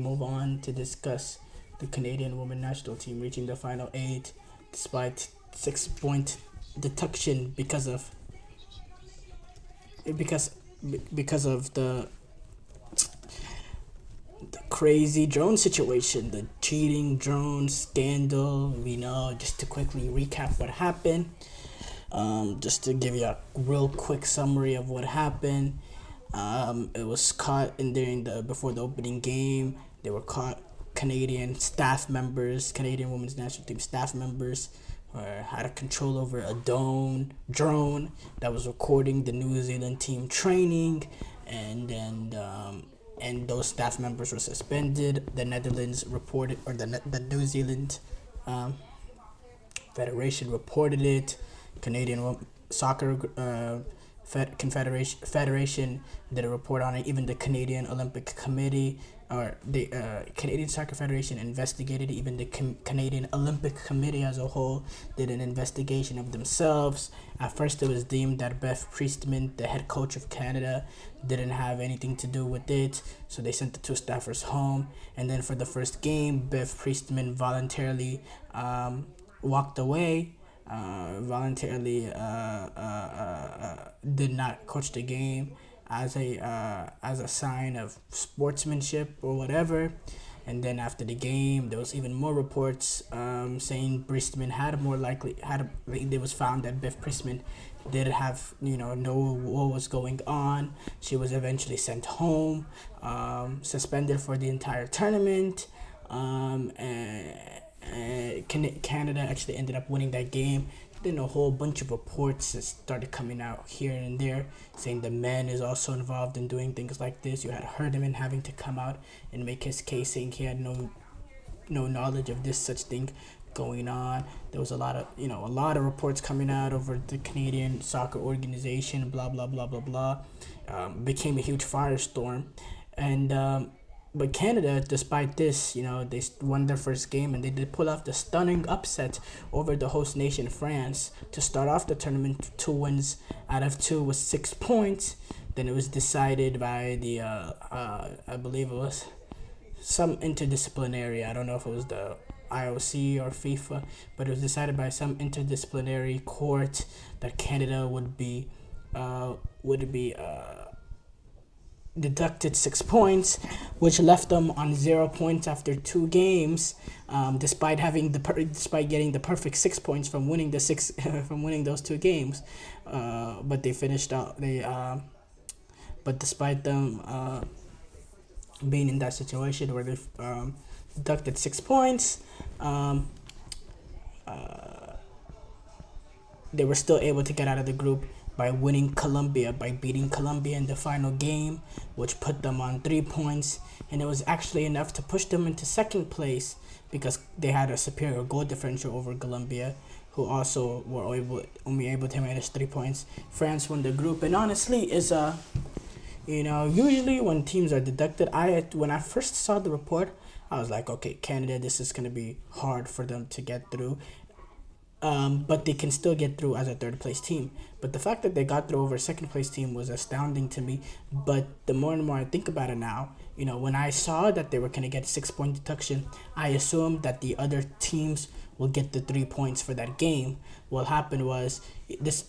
Move on to discuss the Canadian women national team reaching the final eight despite 6 point deduction because because of the crazy drone situation, the cheating drone scandal. Just to quickly recap what happened. Just to give you a real quick summary of what happened. It was caught during the before the opening game. They were caught. Canadian women's national team staff members, had a control over a drone that was recording the New Zealand team training, and those staff members were suspended. The Netherlands reported, or the New Zealand Federation reported it. Canadian Soccer Federation did a report on it. Even the Canadian Olympic Committee, or the Canadian Soccer Federation, investigated it. Even the Canadian Olympic Committee as a whole did an investigation of themselves. At first, it was deemed that Beth Priestman, the head coach of Canada, didn't have anything to do with it, so they sent the two staffers home. And then for the first game, Beth Priestman voluntarily walked away. Did not coach the game as a sign of sportsmanship or whatever. And then after the game, there was even more reports saying Priestman it was found that Beth Priestman didn't have know what was going on. She was eventually sent home, suspended for the entire tournament, and Canada actually ended up winning that game. Then a whole bunch of reports that started coming out here and there saying the man is also involved in doing things like this. You had Herdeman having to come out and make his case, saying he had no knowledge of this such thing going on. There was a lot of reports coming out over the Canadian soccer organization, blah blah blah blah blah. Became a huge firestorm, and but Canada, despite this, they won their first game, and they did pull off the stunning upset over the host nation, France, to start off the tournament. 2 wins out of 2 with 6 points. Then it was decided by the, I believe it was some interdisciplinary, I don't know if it was the IOC or FIFA, but it was decided by some interdisciplinary court that Canada would be deducted 6 points, which left them on 0 points after 2 games, despite getting the perfect 6 points from winning those 2 games. But they finished out. But despite them being in that situation where they deducted 6 points, they were still able to get out of the group by beating Colombia in the final game, which put them on 3 points, and it was actually enough to push them into second place because they had a superior goal differential over Colombia, who also were only able to manage 3 points. France won the group, and honestly, usually when teams are deducted, when I first saw the report, I was like, okay, Canada, this is gonna be hard for them to get through. But they can still get through as a third place team. But the fact that they got through over a second place team was astounding to me. But the more and more I think about it now, when I saw that they were going to get 6 point deduction, I assumed that the other teams will get the 3 points for that game. What happened was this: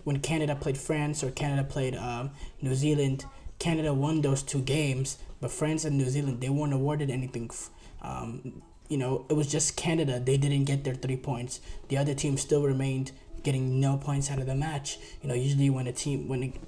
when Canada played France or Canada played New Zealand, Canada won those 2 games, but France and New Zealand, they weren't awarded anything. It was just Canada. They didn't get their 3 points. The other team still remained getting no points out of the match. Usually when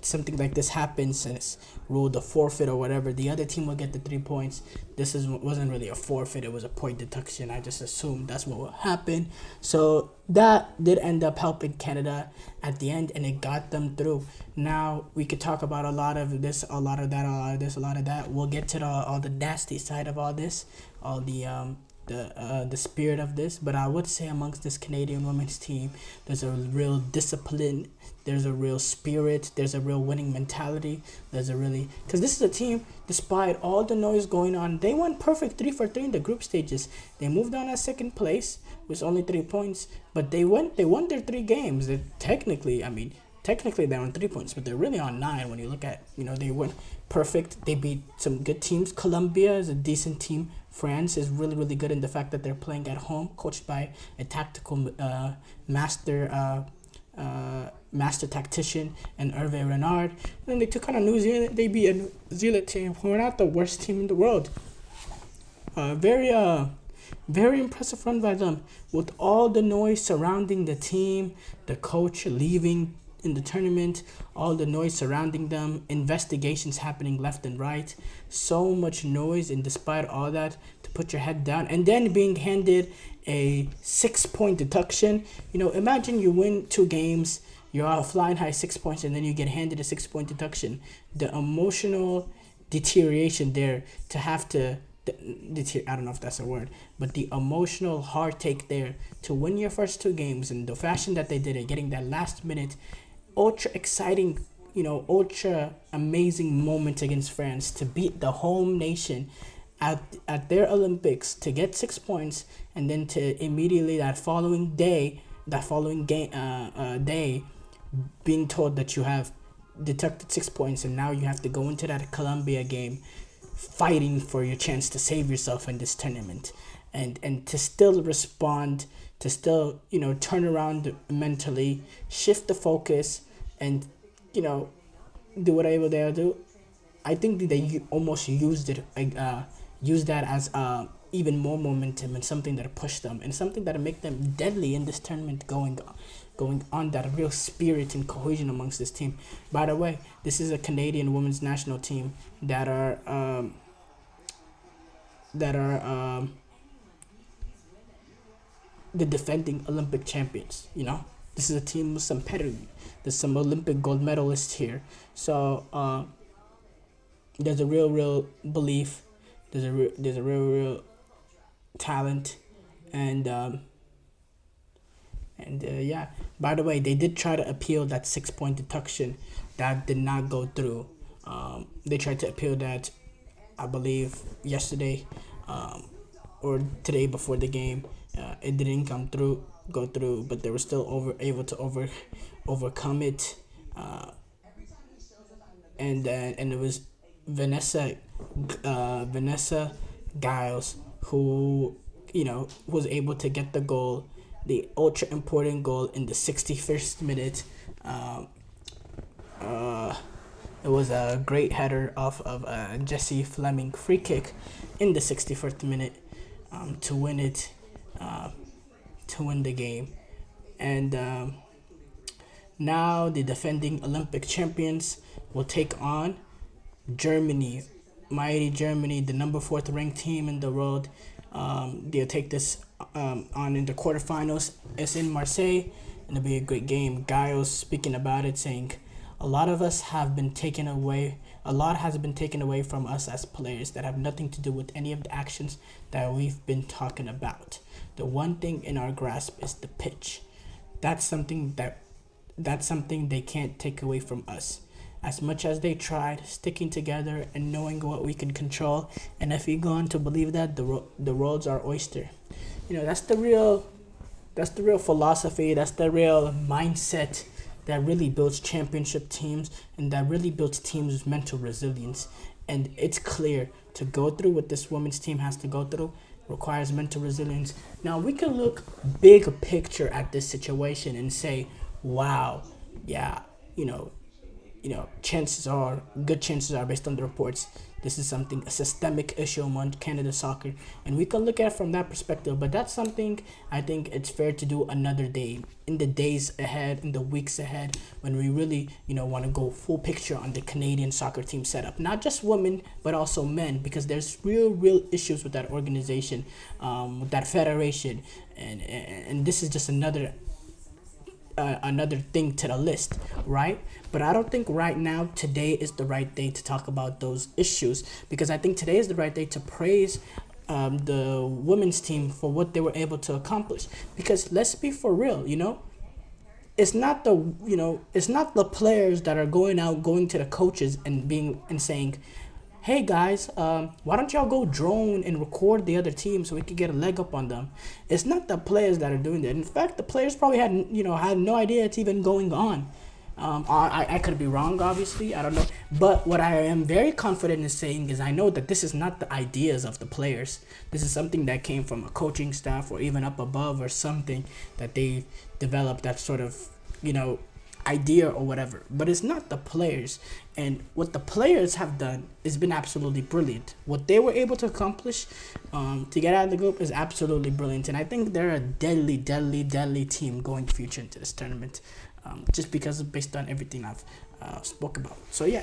something like this happens and it's ruled a forfeit or whatever, the other team will get the 3 points. Wasn't really a forfeit. It was a point deduction. I just assumed that's what would happen. So that did end up helping Canada at the end, and it got them through. Now we could talk about a lot of this, a lot of that, a lot of this, a lot of that. We'll get to all the nasty side of all this, all the spirit of this, but I would say amongst this Canadian women's team, there's a real discipline, there's a real spirit, there's a real winning mentality, because this is a team, despite all the noise going on, they went perfect 3 for 3 in the group stages. They moved on at second place with only 3 points, but they won their 3 games. Technically, technically they're on 3 points, but they're really on 9 when you look at, they weren't perfect. They beat some good teams. Colombia is a decent team. France is really, really good in the fact that they're playing at home, coached by a tactical master tactician and Hervé Renard. And then they took on a New Zealand. They beat a New Zealand team who are not the worst team in the world. Very impressive run by them. With all the noise surrounding the team, the coach leaving in the tournament, all the noise surrounding them, investigations happening left and right, so much noise, and despite all that, to put your head down and then being handed a 6-point deduction. Imagine you win 2 games, you're flying high 6 points, and then you get handed a 6-point deduction. The emotional deterioration there to have to I don't know if that's a word, but the emotional heartache there to win your first 2 games in the fashion that they did it, getting that last minute ultra exciting, ultra amazing moment against France, to beat the home nation at their Olympics, to get 6 points, and then to immediately that following day being told that you have deducted 6 points, and now you have to go into that Colombia game fighting for your chance to save yourself in this tournament, and to still respond, to still turn around mentally, shift the focus, and do whatever they'll do. I think they almost used that as even more momentum, and something that pushed them, and something that make them deadly in this tournament, going on that real spirit and cohesion amongst this team. By the way, this is a Canadian women's national team that are the defending Olympic champions. This is a team with some pedigree. There's some Olympic gold medalists here. So there's a real belief. There's a real talent, and yeah. By the way, they did try to appeal that 6-point deduction. That did not go through. They tried to appeal that, I believe, yesterday or today before the game. It didn't go through, but they were still able to overcome it. And it was Vanessa Giles who was able to get the goal, the ultra important goal in the 61st minute. It was a great header off of Jesse Fleming free kick in the 61st minute to win it, to win the game. And now the defending Olympic champions will take on Germany, mighty Germany, the number 4th ranked team in the world. They'll take this on in the quarterfinals. It's in Marseille, and it'll be a great game. Giles speaking about it, saying, a lot has been taken away from us as players that have nothing to do with any of the actions that we've been talking about. The one thing in our grasp is the pitch. That's something they can't take away from us. As much as they tried, sticking together and knowing what we can control, and if you go on to believe that, the world's our oyster. That's the real philosophy. That's the real mindset that really builds championship teams, and that really builds teams with mental resilience. And it's clear, to go through what this women's team has to go through requires mental resilience. Now, we can look big picture at this situation and say, wow, yeah, chances are based on the reports, this is a systemic issue among Canada soccer, and we can look at it from that perspective. But that's something I think it's fair to do another day, in the days ahead, in the weeks ahead, when we really want to go full picture on the Canadian soccer team setup, not just women but also men, because there's real issues with that organization, with that federation, and this is just another thing to the list, right? But I don't think right now, today is the right day to talk about those issues, because I think today is the right day to praise the women's team for what they were able to accomplish. Because let's be for real, it's not the players that are going to the coaches and saying, hey guys, why don't y'all go drone and record the other team so we could get a leg up on them? It's not the players that are doing that. In fact, the players probably had no idea it's even going on. I could be wrong, obviously. I don't know. But what I am very confident in saying is I know that this is not the ideas of the players. This is something that came from a coaching staff or even up above or something that they developed, that sort of, idea or whatever. But it's not the players. And what the players have done has been absolutely brilliant. What they were able to accomplish to get out of the group is absolutely brilliant. And I think they're a deadly, deadly, deadly team going future into this tournament. Just because based on everything I've spoke about. So yeah,